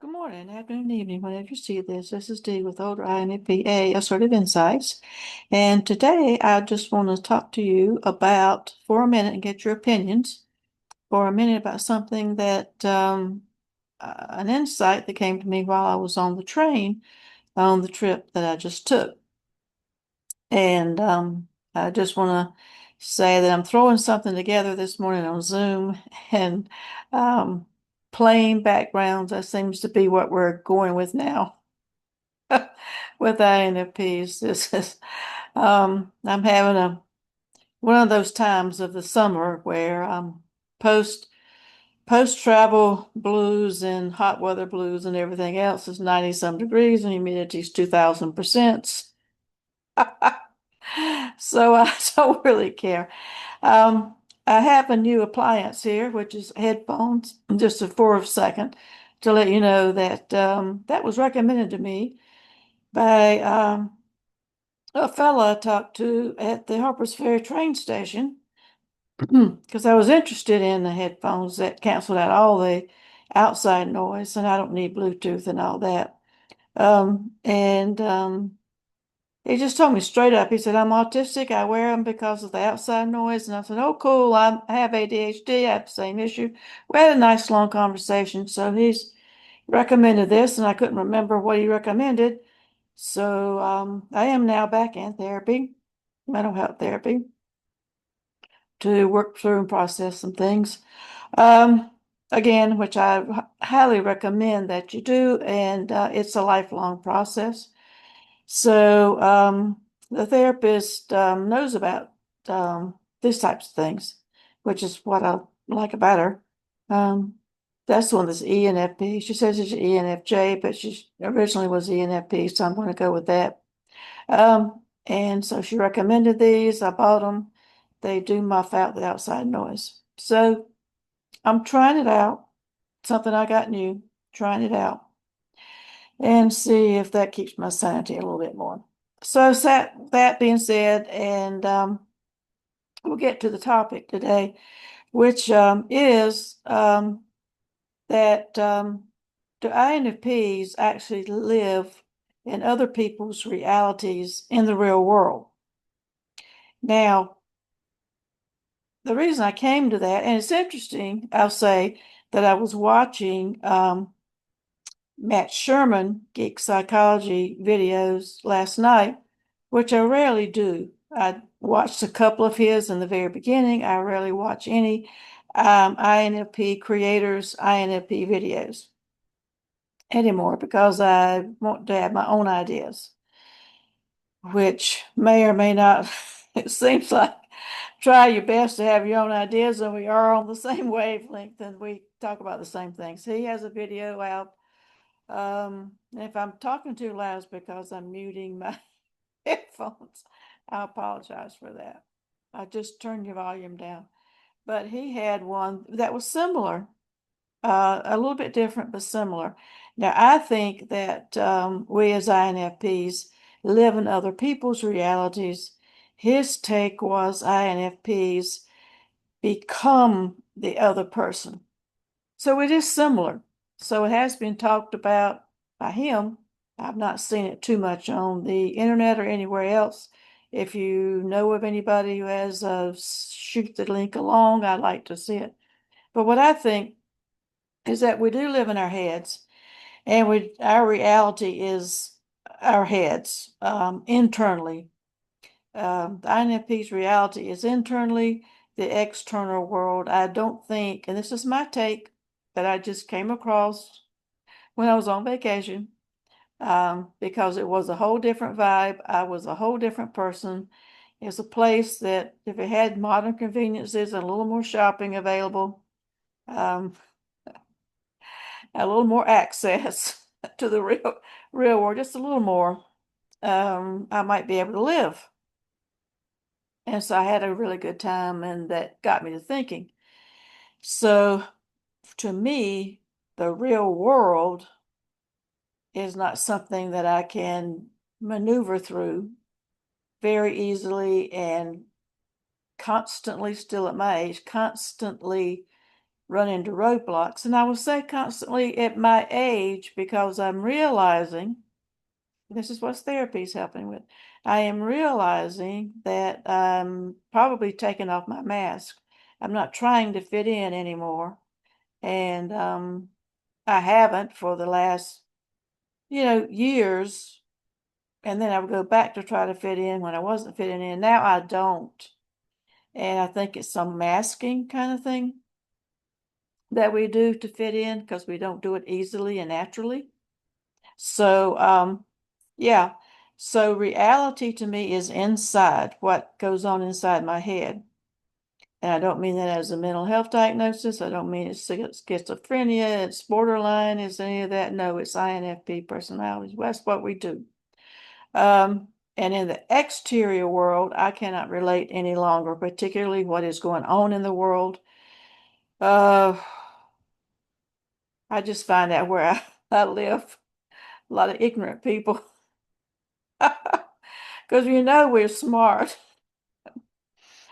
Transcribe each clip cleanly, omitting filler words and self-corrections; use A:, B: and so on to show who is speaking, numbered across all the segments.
A: Good morning, afternoon, evening, whenever you see this. This is Dee with Older INFP-A Assertive Insights. And today I just want to talk to you about, for a minute, and get your opinions for a minute about something that, an insight that came to me while I was on the train on the trip that I just took. And I just want to say that I'm throwing something together this morning on Zoom and plain backgrounds. That seems to be what we're going with now with INFPs. This is I'm having one of those times of the summer where post post travel blues and hot weather blues and everything else is 90 some degrees and humidity's 2000%. So I don't really care. Um, I have a new appliance here, which is headphones, just for a second, to let you know that that was recommended to me by a fella I talked to at the Harpers Ferry train station because I was interested in the headphones that canceled out all the outside noise, and I don't need Bluetooth and all that. And he just told me straight up. He said, I'm autistic. I wear them because of the outside noise. And I said, oh, cool. I have ADHD. I have the same issue. We had a nice long conversation. So he's recommended this, and I couldn't remember what he recommended. So I am now back in therapy, mental health therapy, to work through and process some things. Again, which I highly recommend that you do. And it's a lifelong process. So the therapist knows about these types of things, which is what I like about her. That's the one that's ENFP. She says she's ENFJ, but she originally was ENFP, so I'm going to go with that. And so she recommended these. I bought them. They do muff out the outside noise. So I'm trying it out. Something I got new, trying it out and see if that keeps my sanity a little bit more. So that being said, and we'll get to the topic today, which is that do INFPs actually live in other people's realities in the real world? Now, the reason I came to that, and it's interesting, I'll say that I was watching Matt Sherman Geek Psychology videos last night, which I rarely do. I watched a couple of his in the very beginning. I rarely watch any INFP creators, INFP videos anymore because I want to have my own ideas, which may or may not, it seems like try your best to have your own ideas, and we are on the same wavelength and we talk about the same things. He has a video out. If I'm talking too loud, it's because I'm muting my headphones. I apologize for that. I just turned your volume down. But he had one that was similar, a little bit different, but similar. Now, I think that we as INFPs live in other people's realities. His take was INFPs become the other person. So it is similar. So it has been talked about by him. I've not seen it too much on the internet or anywhere else. If you know of anybody who has shoot the link along, I'd like to see it. But what I think is that we do live in our heads, and our reality is our heads internally. The INFP's reality is internally. The external world, I don't think, and this is my take that I just came across when I was on vacation, because it was a whole different vibe. I was a whole different person. It's a place that if it had modern conveniences and a little more shopping available, um, a little more access to the real world, just a little more, I might be able to live. And so I had a really good time, and that got me to thinking. So to me, the real world is not something that I can maneuver through very easily and constantly, still at my age, constantly run into roadblocks. And I will say constantly at my age, because I'm realizing this is what therapy is helping with. I am realizing that I'm probably taking off my mask. I'm not trying to fit in anymore. And I haven't for the last, years. And then I would go back to try to fit in when I wasn't fitting in. Now I don't. And I think it's some masking kind of thing that we do to fit in because we don't do it easily and naturally. So, yeah. So reality to me is inside what goes on inside my head. And I don't mean that as a mental health diagnosis. I don't mean it's schizophrenia, it's borderline, it's any of that. No, it's INFP personalities. That's what we do. And in the exterior world, I cannot relate any longer, particularly what is going on in the world. Uh, I just find out where I live, a lot of ignorant people. Because we're smart.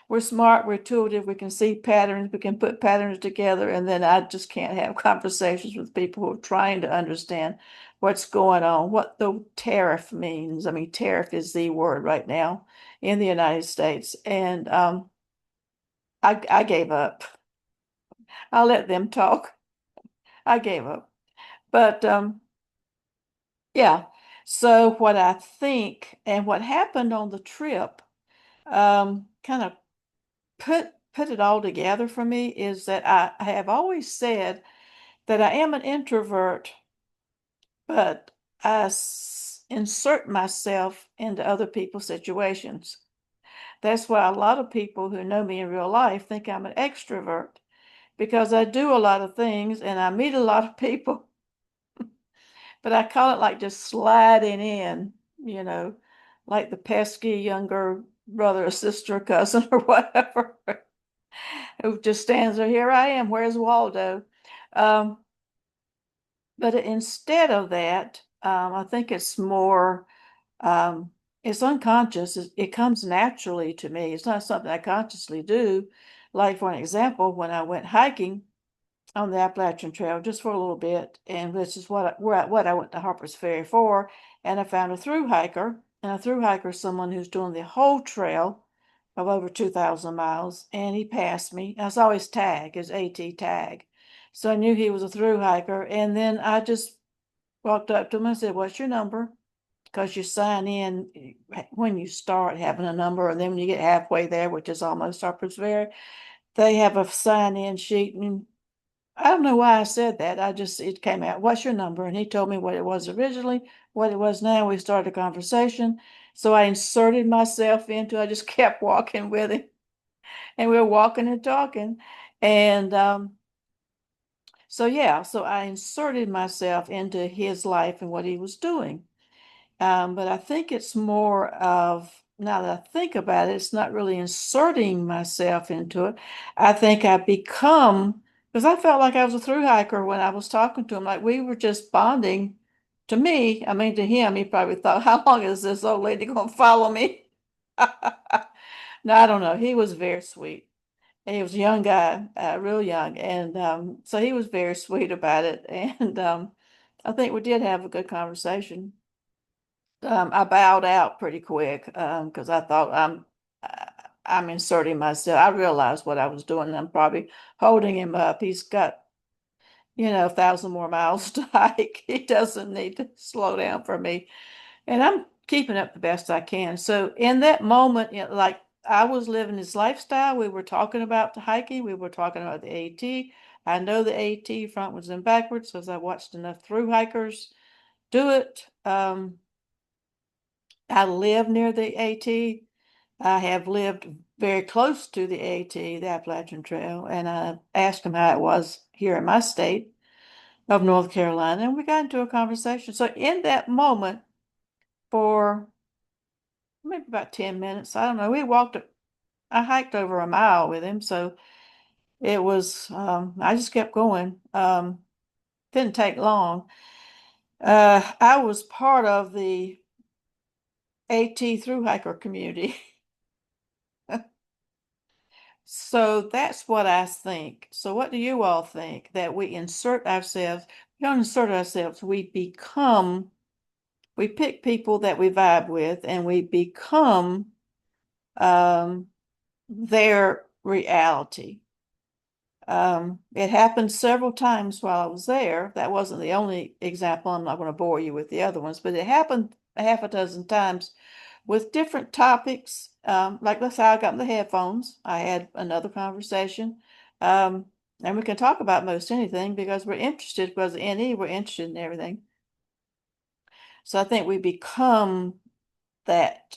A: We're smart, we're intuitive, we can see patterns, we can put patterns together, and then I just can't have conversations with people who are trying to understand what's going on, what the tariff means. I mean, tariff is the word right now in the United States. And I gave up. I let them talk. I gave up. But yeah. So what I think and what happened on the trip kind of put it all together for me is that I have always said that I am an introvert, but insert myself into other people's situations. That's why a lot of people who know me in real life think I'm an extrovert because I do a lot of things and I meet a lot of people, but I call it like just sliding in, you know, like the pesky younger brother or sister or cousin or whatever who just stands there. Here I am. Where's Waldo? Um, but instead of that, I think it's more, it's unconscious. It comes naturally to me. It's not something I consciously do. Like, for an example, when I went hiking on the Appalachian Trail just for a little bit, and this is what I went to Harper's Ferry for, and I found a through hiker, and a through hiker is someone who's doing the whole trail of over 2,000 miles, and he passed me. I saw his tag, his AT tag. So I knew he was a through hiker. And then I just walked up to him and said, "What's your number?" Because you sign in when you start having a number, and then when you get halfway there, which is almost Harper's Ferry, they have a sign in sheet. And I don't know why I said that. It came out, "What's your number?" And he told me what it was originally, what it was now. We started a conversation. So I inserted myself into, I just kept walking with him, and we were walking and talking. And so, yeah, so I inserted myself into his life and what he was doing. But I think it's more of, now that I think about it, it's not really inserting myself into it. I think I become, because I felt like I was a through hiker when I was talking to him, like we were just bonding. To me, I mean, to him, he probably thought, how long is this old lady going to follow me? No, I don't know. He was very sweet. And he was a young guy, real young. And so he was very sweet about it. And I think we did have a good conversation. I bowed out pretty quick because I thought I'm inserting myself. I realized what I was doing. And I'm probably holding him up. He's got, 1,000 more miles to hike. He doesn't need to slow down for me. And I'm keeping up the best I can. So in that moment, like I was living his lifestyle. We were talking about the hiking. We were talking about the AT. I know the AT frontwards and backwards because I watched enough through hikers do it. I live near the AT. I have lived very close to the AT, the Appalachian Trail, and I asked him how it was here in my state of North Carolina, and we got into a conversation. So in that moment, for maybe about 10 minutes, I don't know, I hiked over a mile with him, so it was, I just kept going. Didn't take long. I was part of the AT through hiker community. So that's what I think. So what do you all think? That we insert ourselves, we don't insert ourselves, we pick people that we vibe with and we become um, their reality. It happened several times while I was there. That wasn't the only example. I'm not going to bore you with the other ones, but it happened a half a dozen times with different topics. Like let's say I got the headphones. I had another conversation. Um, and we can talk about most anything because we're interested, because NE, we're interested in everything. So I think we become that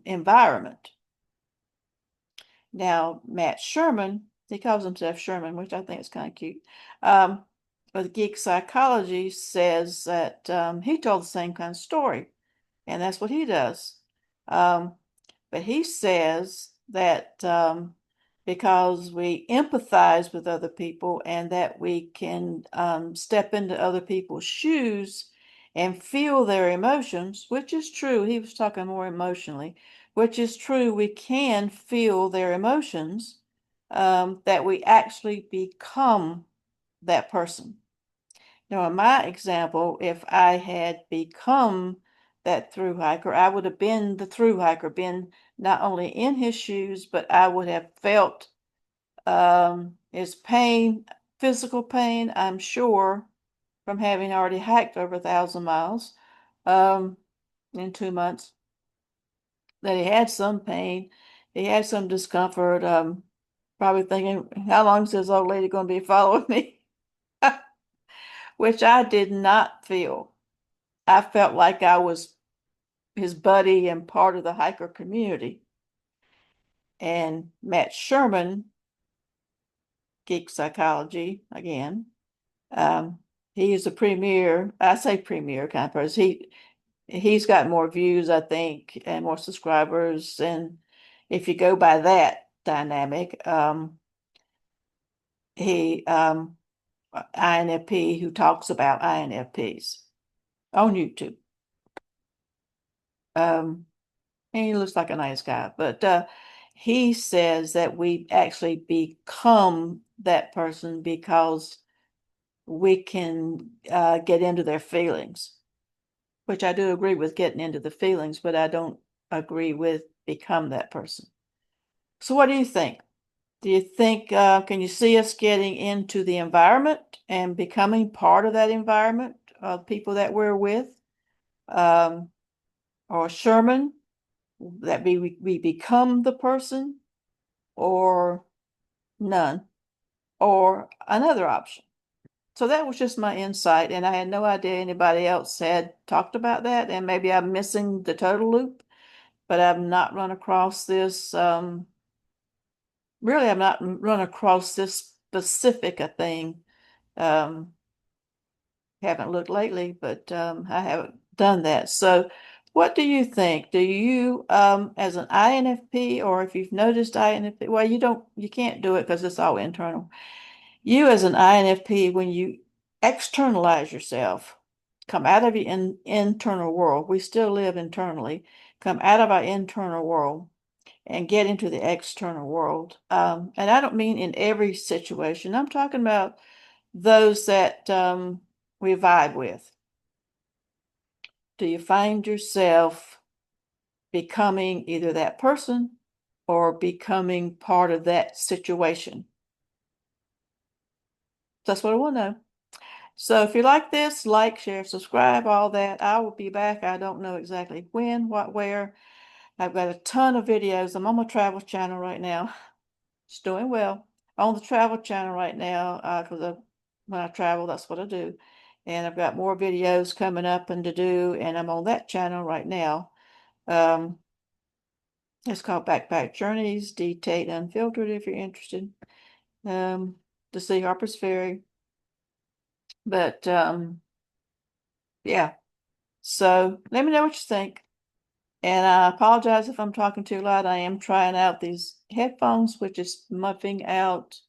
A: environment. Now, Matt Sherman, he calls himself Sherman, which I think is kind of cute. But Geek Psychology says that he told the same kind of story, and that's what he does. Um, but he says that because we empathize with other people and that we can step into other people's shoes and feel their emotions, which is true. He was talking more emotionally, which is true. We can feel their emotions, that we actually become that person. Now, in my example, if I had become that through hiker, I would have been the through hiker, been not only in his shoes, but I would have felt his pain, physical pain, I'm sure, from having already hiked over 1,000 miles um, in 2 months, that he had some pain, he had some discomfort, probably thinking, how long is this old lady going to be following me? Which I did not feel. I felt like I was his buddy and part of the hiker community. And Matt Sherman, Geek Psychology, again, um, he is a premier, I say premier kind of person. He's got more views, I think, and more subscribers. And if you go by that dynamic, he INFP who talks about INFPs on YouTube. Um, and he looks like a nice guy, but he says that we actually become that person because we can get into their feelings, which I do agree with getting into the feelings, but I don't agree with become that person. So what do you think? Do you think, can you see us getting into the environment and becoming part of that environment of people that we're with? Um, or Sherman, that we become the person, or none, or another option. So that was just my insight, and I had no idea anybody else had talked about that, and maybe I'm missing the total loop, but I've not run across this, really, I've not run across this specific a thing. Um, haven't looked lately, but I haven't done that. So what do you think? Do you, as an INFP, or if you've noticed INFP, well, you can't do it because it's all internal. You as an INFP, when you externalize yourself, come out of your internal world, we still live internally, come out of our internal world and get into the external world. And I don't mean in every situation. I'm talking about those that we vibe with. Do you find yourself becoming either that person or becoming part of that situation? That's what I want to know. So if you like this, like, share, subscribe, all that. I will be back. I don't know exactly when, what, where. I've got a ton of videos. I'm on my travel channel right now. It's doing well. On the travel channel right now, because when I travel, that's what I do. And I've got more videos coming up and to do, and I'm on that channel right now. Um, it's called Backpack Journeys, Detailed Unfiltered, if you're interested. To see Harper's Ferry. But yeah. So let me know what you think. And I apologize if I'm talking too loud. I am trying out these headphones, which is muffing out,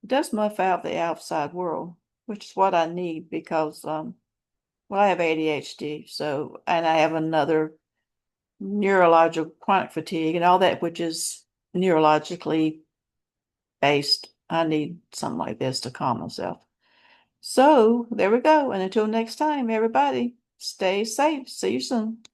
A: it does muff out the outside world, which is what I need because well, I have ADHD, so, and I have another neurological chronic fatigue and all that, which is neurologically based. I need something like this to calm myself. So there we go. And until next time, everybody, stay safe. See you soon.